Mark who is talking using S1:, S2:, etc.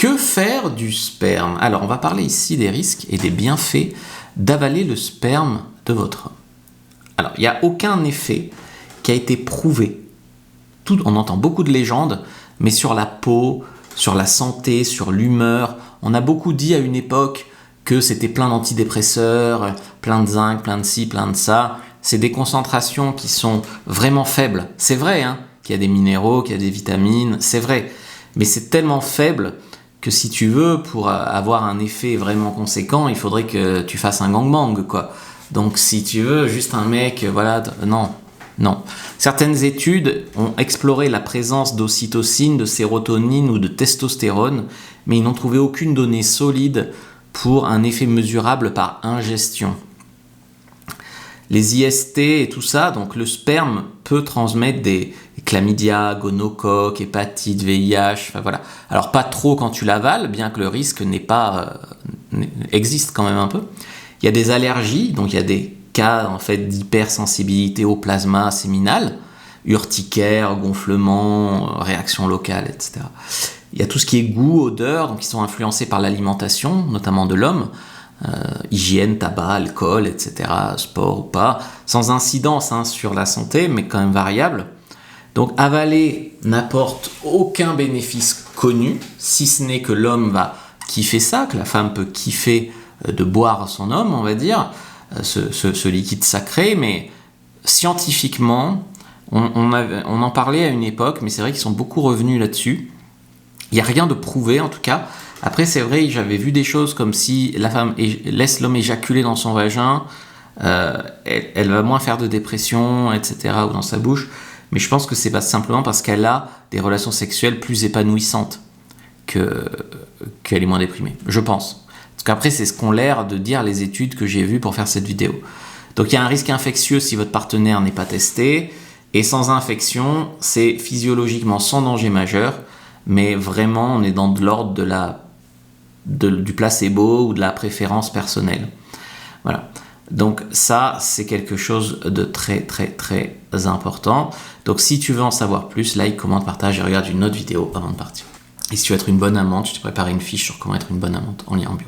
S1: Que faire du sperme? Alors, on va parler ici des risques et des bienfaits d'avaler le sperme de votre homme. Alors, il n'y a aucun effet qui a été prouvé. On entend beaucoup de légendes, mais sur la peau, sur la santé, sur l'humeur. On a beaucoup dit à une époque que c'était plein d'antidépresseurs, plein de zinc, plein de ci, plein de ça. C'est des concentrations qui sont vraiment faibles. C'est vrai, hein, qu'il y a des minéraux, qu'il y a des vitamines, c'est vrai. Mais c'est tellement faible que si tu veux, pour avoir un effet vraiment conséquent, il faudrait que tu fasses un gangbang, quoi. Donc si tu veux, juste un mec, voilà, non. Certaines études ont exploré la présence d'ocytocine, de sérotonine ou de testostérone, mais ils n'ont trouvé aucune donnée solide pour un effet mesurable par ingestion. Les IST et tout ça, donc le sperme peut transmettre des chlamydia, gonocoque, hépatite, VIH, enfin voilà. Alors pas trop quand tu l'avales, bien que le risque existe quand même un peu. Il y a des allergies, donc il y a des cas en fait d'hypersensibilité au plasma séminal, urticaire, gonflement, réaction locale, etc. Il y a tout ce qui est goût, odeur, donc qui sont influencés par l'alimentation, notamment de l'homme, hygiène, tabac, alcool, etc., sport ou pas, sans incidence sur la santé, mais quand même variable. Donc avaler n'apporte aucun bénéfice connu, si ce n'est que l'homme va kiffer ça, que la femme peut kiffer de boire son homme, on va dire, ce liquide sacré, mais scientifiquement, on en parlait à une époque, mais c'est vrai qu'ils sont beaucoup revenus là-dessus. Il n'y a rien de prouvé en tout cas. Après, c'est vrai, j'avais vu des choses comme si la femme laisse l'homme éjaculer dans son vagin, elle va moins faire de dépression, etc., ou dans sa bouche. Mais je pense que c'est pas simplement parce qu'elle a des relations sexuelles plus épanouissantes qu'elle est moins déprimée. Je pense. Parce qu'après, c'est ce qu'ont l'air de dire les études que j'ai vues pour faire cette vidéo. Donc il y a un risque infectieux si votre partenaire n'est pas testé. Et sans infection, c'est physiologiquement sans danger majeur. Mais vraiment, on est dans de l'ordre du placebo ou de la préférence personnelle. Voilà. Donc ça, c'est quelque chose de très, très, très important. Donc si tu veux en savoir plus, like, commente, partage et regarde une autre vidéo avant de partir. Et si tu veux être une bonne amante, je t'ai préparé une fiche sur comment être une bonne amante en lien en bio.